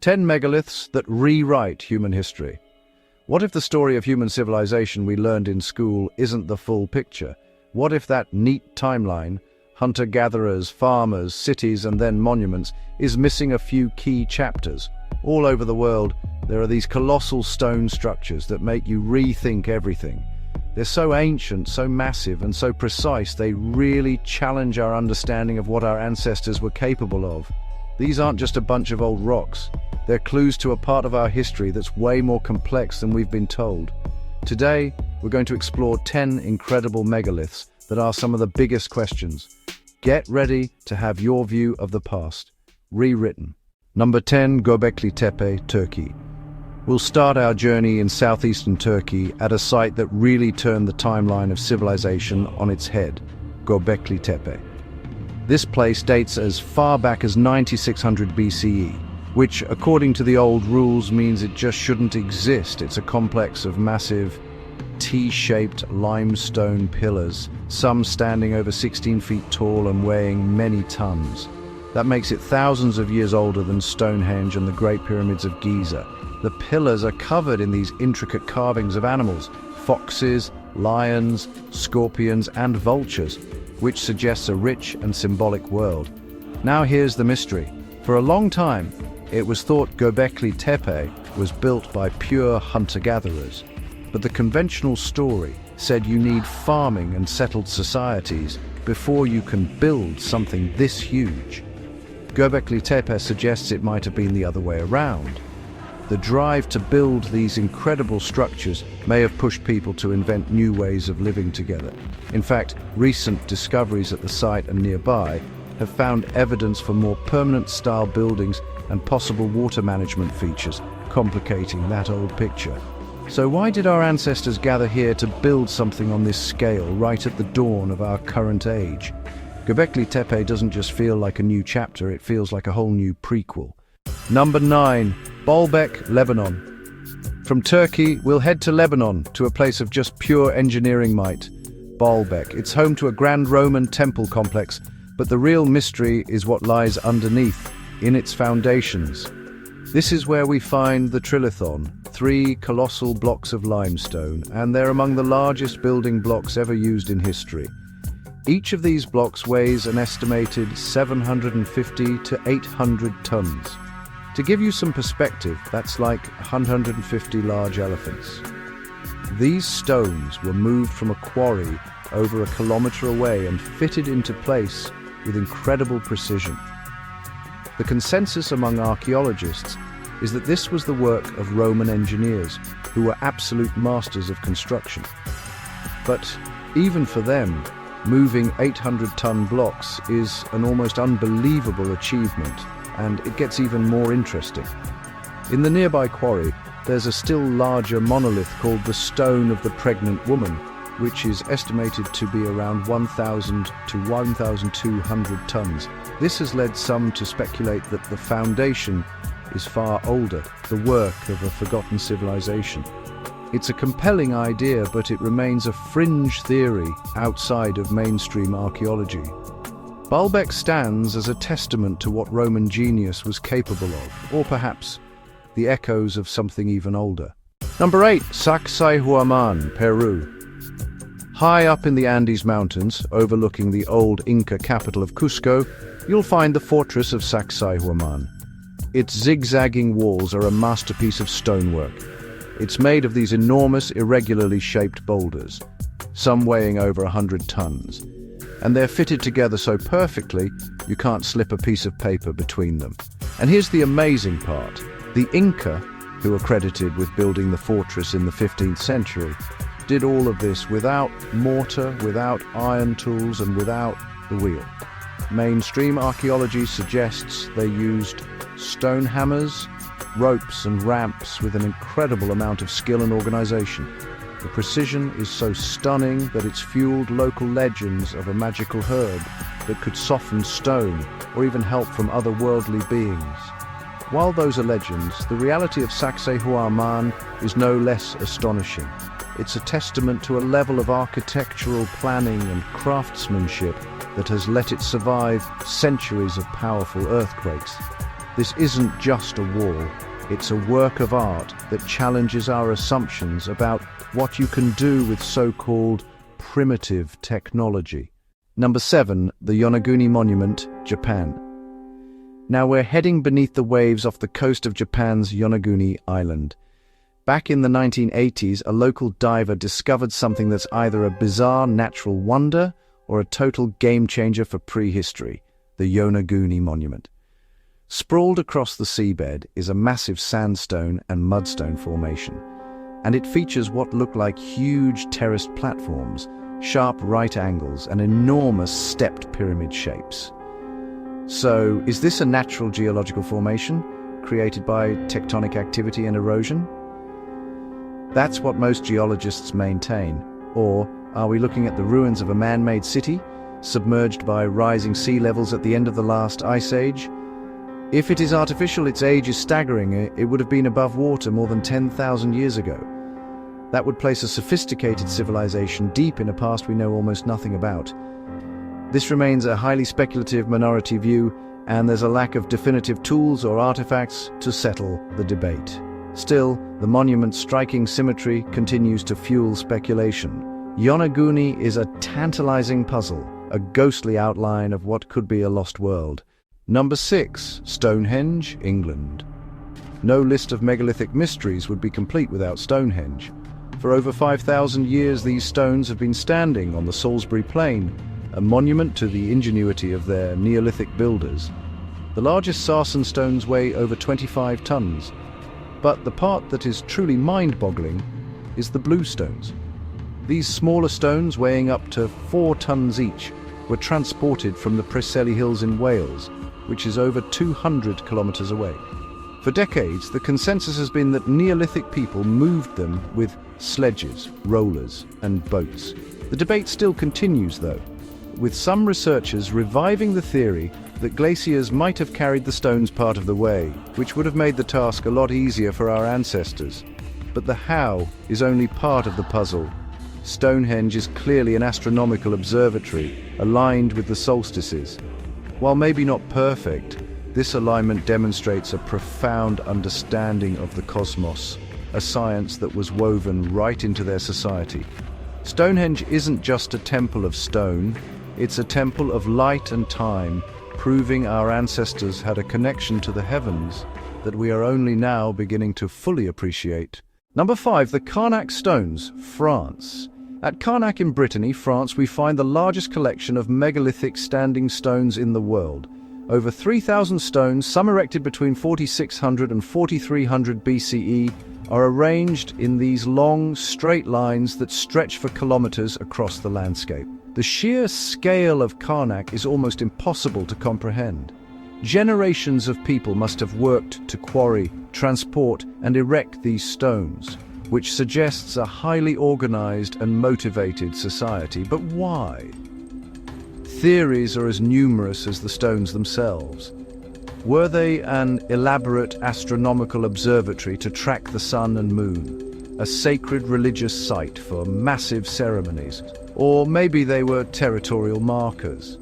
10 megaliths that rewrite human history. What if the story of human civilization we learned in school isn't the full picture? What if that neat timeline, hunter-gatherers, farmers, cities, and then monuments, is missing a few key chapters? All over the world, there are these colossal stone structures that make you rethink everything. They're so ancient, so massive, and so precise, they really challenge our understanding of what our ancestors were capable of. These aren't just a bunch of old rocks. They're clues to a part of our history that's way more complex than we've been told. Today, we're going to explore 10 incredible megaliths that are some of the biggest questions. Get ready to have your view of the past rewritten. Number 10, Gobekli Tepe, Turkey. We'll start our journey in southeastern Turkey at a site that really turned the timeline of civilization on its head, Gobekli Tepe. This place dates as far back as 9600 BCE, which, according to the old rules, means it just shouldn't exist. It's a complex of massive, T-shaped limestone pillars, some standing over 16 feet tall and weighing many tons. That makes it thousands of years older than Stonehenge and the Great Pyramids of Giza. The pillars are covered in these intricate carvings of animals, foxes, lions, scorpions, and vultures, which suggests a rich and symbolic world. Now here's the mystery. For a long time, it was thought Gobekli Tepe was built by pure hunter-gatherers. But the conventional story said you need farming and settled societies before you can build something this huge. Gobekli Tepe suggests it might have been the other way around. The drive to build these incredible structures may have pushed people to invent new ways of living together. In fact, recent discoveries at the site and nearby have found evidence for more permanent-style buildings and possible water management features, complicating that old picture. So why did our ancestors gather here to build something on this scale right at the dawn of our current age? Gobekli Tepe doesn't just feel like a new chapter, it feels like a whole new prequel. Number 9. Baalbek, Lebanon. From Turkey, we'll head to Lebanon, to a place of just pure engineering might. Baalbek. It's home to a grand Roman temple complex, but the real mystery is what lies underneath, in its foundations. This is where we find the trilithon, 3 colossal blocks of limestone, and they're among the largest building blocks ever used in history. Each of these blocks weighs an estimated 750 to 800 tons. To give you some perspective, that's like 150 large elephants. These stones were moved from a quarry over a kilometer away and fitted into place with incredible precision. The consensus among archaeologists is that this was the work of Roman engineers, who were absolute masters of construction. But even for them, moving 800-ton blocks is an almost unbelievable achievement, and it gets even more interesting. In the nearby quarry, there's a still larger monolith called the Stone of the Pregnant Woman, which is estimated to be around 1,000 to 1,200 tons. This has led some to speculate that the foundation is far older, the work of a forgotten civilization. It's a compelling idea, but it remains a fringe theory outside of mainstream archaeology. Baalbek stands as a testament to what Roman genius was capable of, or perhaps the echoes of something even older. Number 8. Sacsayhuaman, Peru. High up in the Andes Mountains, overlooking the old Inca capital of Cusco, you'll find the fortress of Sacsayhuaman. Its zigzagging walls are a masterpiece of stonework. It's made of these enormous, irregularly shaped boulders, some weighing over 100 tons. And they're fitted together so perfectly, you can't slip a piece of paper between them. And here's the amazing part. The Inca, who are credited with building the fortress in the 15th century, did all of this without mortar, without iron tools, and without the wheel. Mainstream archaeology suggests they used stone hammers, ropes, and ramps with an incredible amount of skill and organization. The precision is so stunning that it's fueled local legends of a magical herb that could soften stone or even help from otherworldly beings. While those are legends, the reality of Sacsayhuaman is no less astonishing. It's a testament to a level of architectural planning and craftsmanship that has let it survive centuries of powerful earthquakes. This isn't just a wall, it's a work of art that challenges our assumptions about what you can do with so-called primitive technology. Number 7, the Yonaguni Monument, Japan. Now we're heading beneath the waves off the coast of Japan's Yonaguni Island. Back in the 1980s, a local diver discovered something that's either a bizarre natural wonder or a total game-changer for prehistory, the Yonaguni Monument. Sprawled across the seabed is a massive sandstone and mudstone formation, and it features what look like huge terraced platforms, sharp right angles, and enormous stepped pyramid shapes. So, is this a natural geological formation created by tectonic activity and erosion? That's what most geologists maintain. Or are we looking at the ruins of a man-made city, submerged by rising sea levels at the end of the last ice age? If it is artificial, its age is staggering. It would have been above water more than 10,000 years ago. That would place a sophisticated civilization deep in a past we know almost nothing about. This remains a highly speculative minority view, and there's a lack of definitive tools or artifacts to settle the debate. Still, the monument's striking symmetry continues to fuel speculation. Yonaguni is a tantalizing puzzle, a ghostly outline of what could be a lost world. Number 6, Stonehenge, England. No list of megalithic mysteries would be complete without Stonehenge. For over 5,000 years, these stones have been standing on the Salisbury Plain, a monument to the ingenuity of their Neolithic builders. The largest sarsen stones weigh over 25 tons. But the part that is truly mind-boggling is the blue stones. These smaller stones, weighing up to 4 tons each, were transported from the Preseli Hills in Wales, which is over 200 kilometers away. For decades, the consensus has been that Neolithic people moved them with sledges, rollers, and boats. The debate still continues, though, with some researchers reviving the theory that glaciers might have carried the stones part of the way, which would have made the task a lot easier for our ancestors. But the how is only part of the puzzle. Stonehenge is clearly an astronomical observatory, aligned with the solstices. While maybe not perfect, this alignment demonstrates a profound understanding of the cosmos, a science that was woven right into their society. Stonehenge isn't just a temple of stone, it's a temple of light and time, proving our ancestors had a connection to the heavens that we are only now beginning to fully appreciate. Number 5, the Carnac stones, France. At Carnac in Brittany, France, we find the largest collection of megalithic standing stones in the world. Over 3,000 stones, some erected between 4600 and 4300 BCE, are arranged in these long, straight lines that stretch for kilometers across the landscape. The sheer scale of Carnac is almost impossible to comprehend. Generations of people must have worked to quarry, transport, and erect these stones, which suggests a highly organized and motivated society. But why? Theories are as numerous as the stones themselves. Were they an elaborate astronomical observatory to track the sun and moon, a sacred religious site for massive ceremonies? Or maybe they were territorial markers.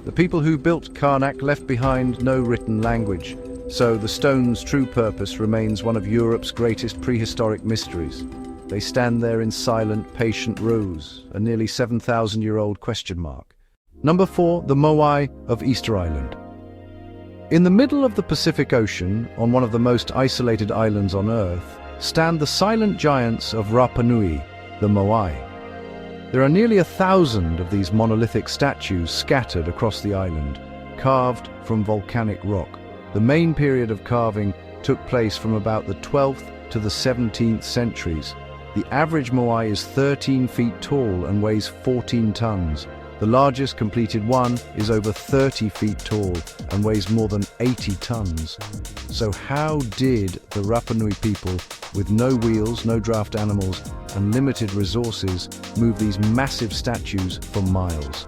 The people who built Carnac left behind no written language, so the stone's true purpose remains one of Europe's greatest prehistoric mysteries. They stand there in silent, patient rows, a nearly 7,000-year-old question mark. Number 4, the Moai of Easter Island. In the middle of the Pacific Ocean, on one of the most isolated islands on Earth, stand the silent giants of Rapa Nui, the Moai. There are nearly 1,000 of these monolithic statues scattered across the island, carved from volcanic rock. The main period of carving took place from about the 12th to the 17th centuries. The average Moai is 13 feet tall and weighs 14 tons. The largest completed one is over 30 feet tall and weighs more than 80 tons. So how did the Rapa Nui people, with no wheels, no draft animals, and limited resources, move these massive statues for miles?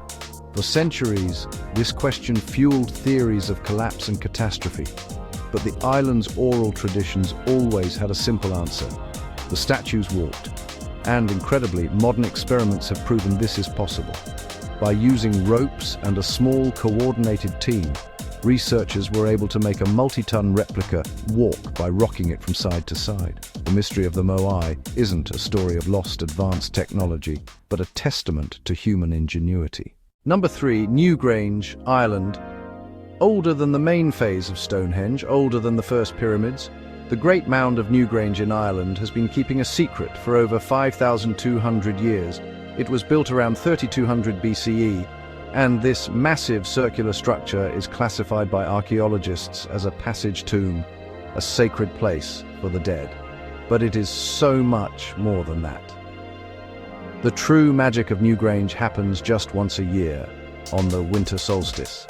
For centuries, this question fueled theories of collapse and catastrophe. But the island's oral traditions always had a simple answer. The statues walked. And incredibly, modern experiments have proven this is possible. By using ropes and a small coordinated team, researchers were able to make a multi-ton replica walk by rocking it from side to side. The mystery of the Moai isn't a story of lost advanced technology, but a testament to human ingenuity. Number 3, Newgrange, Ireland. Older than the main phase of Stonehenge, older than the first pyramids, the Great Mound of Newgrange in Ireland has been keeping a secret for over 5,200 years. It was built around 3200 BCE, and this massive circular structure is classified by archaeologists as a passage tomb, a sacred place for the dead. But it is so much more than that. The true magic of Newgrange happens just once a year, on the winter solstice.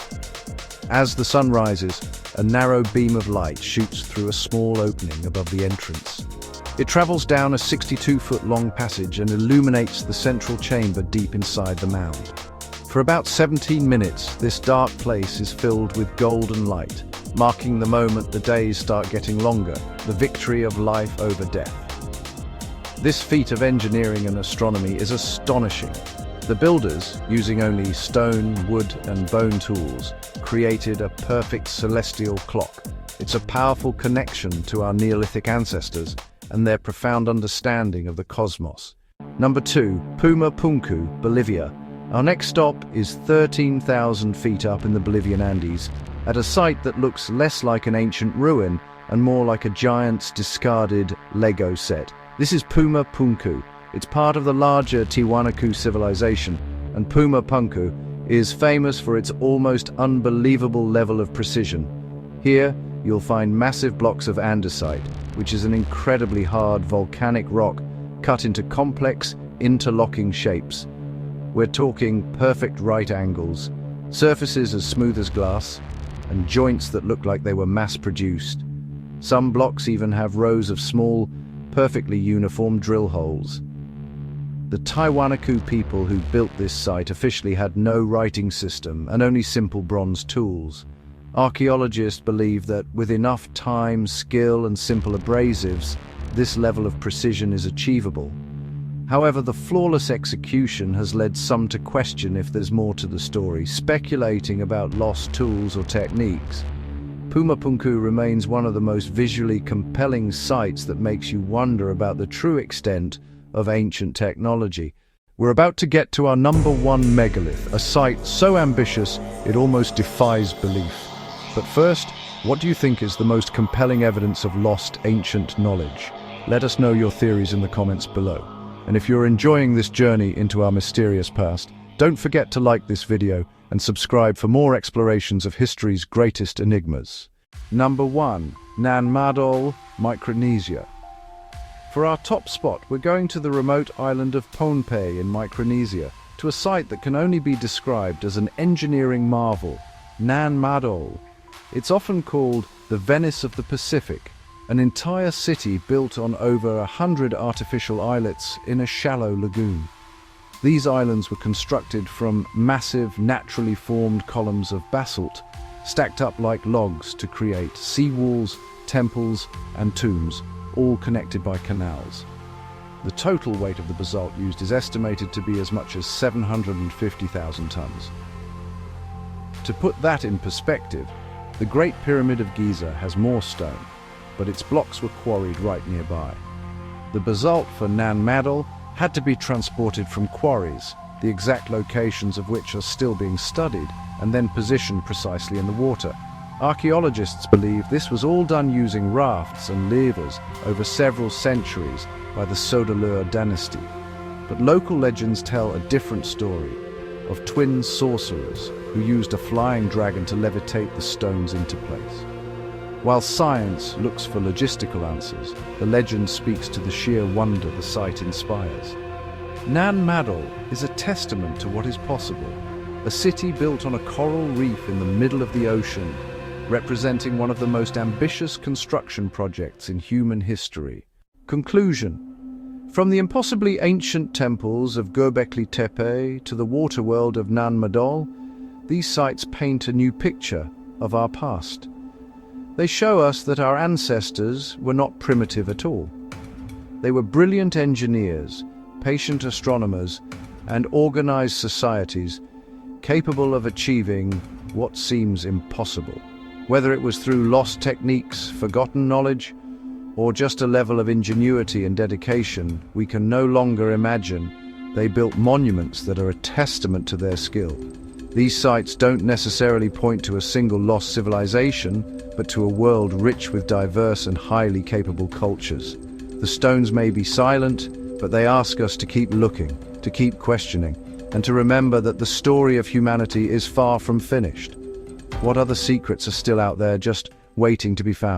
As the sun rises, a narrow beam of light shoots through a small opening above the entrance. It travels down a 62-foot-long passage and illuminates the central chamber deep inside the mound. For about 17 minutes, this dark place is filled with golden light, marking the moment the days start getting longer, the victory of life over death. This feat of engineering and astronomy is astonishing. The builders, using only stone, wood, and bone tools, created a perfect celestial clock. It's a powerful connection to our Neolithic ancestors and their profound understanding of the cosmos. Number 2, Puma, Punku, Bolivia. Our next stop is 13,000 feet up in the Bolivian Andes, at a site that looks less like an ancient ruin and more like a giant's discarded Lego set. This is Puma, Punku. It's part of the larger Tiwanaku civilization, and Puma, Punku is famous for its almost unbelievable level of precision. Here, you'll find massive blocks of andesite, which is an incredibly hard volcanic rock cut into complex, interlocking shapes. We're talking perfect right angles, surfaces as smooth as glass, and joints that look like they were mass-produced. Some blocks even have rows of small, perfectly uniform drill holes. The Tiwanaku people who built this site officially had no writing system and only simple bronze tools. Archaeologists believe that with enough time, skill, and simple abrasives, this level of precision is achievable. However, the flawless execution has led some to question if there's more to the story, speculating about lost tools or techniques. Puma Punku remains one of the most visually compelling sites that makes you wonder about the true extent of ancient technology. We're about to get to our number 1 megalith, a site so ambitious it almost defies belief. But first, what do you think is the most compelling evidence of lost ancient knowledge? Let us know your theories in the comments below. And if you're enjoying this journey into our mysterious past, don't forget to like this video and subscribe for more explorations of history's greatest enigmas. Number 1. Nan Madol, Micronesia. For our top spot, we're going to the remote island of Pohnpei in Micronesia, to a site that can only be described as an engineering marvel, Nan Madol. It's often called the Venice of the Pacific, an entire city built on over 100 artificial islets in a shallow lagoon. These islands were constructed from massive, naturally formed columns of basalt, stacked up like logs to create seawalls, temples, and tombs, all connected by canals. The total weight of the basalt used is estimated to be as much as 750,000 tons. To put that in perspective, the Great Pyramid of Giza has more stone, but its blocks were quarried right nearby. The basalt for Nan Madol had to be transported from quarries, the exact locations of which are still being studied, and then positioned precisely in the water. Archaeologists believe this was all done using rafts and levers over several centuries by the Sodelur dynasty. But local legends tell a different story, of twin sorcerers who used a flying dragon to levitate the stones into place. While science looks for logistical answers, the legend speaks to the sheer wonder the site inspires. Nan Madol is a testament to what is possible, a city built on a coral reef in the middle of the ocean, representing one of the most ambitious construction projects in human history. Conclusion. From the impossibly ancient temples of Gobekli Tepe to the water world of Nan Madol, these sites paint a new picture of our past. They show us that our ancestors were not primitive at all. They were brilliant engineers, patient astronomers, and organized societies capable of achieving what seems impossible. Whether it was through lost techniques, forgotten knowledge, or just a level of ingenuity and dedication we can no longer imagine, they built monuments that are a testament to their skill. These sites don't necessarily point to a single lost civilization, but to a world rich with diverse and highly capable cultures. The stones may be silent, but they ask us to keep looking, to keep questioning, and to remember that the story of humanity is far from finished. What other secrets are still out there just waiting to be found?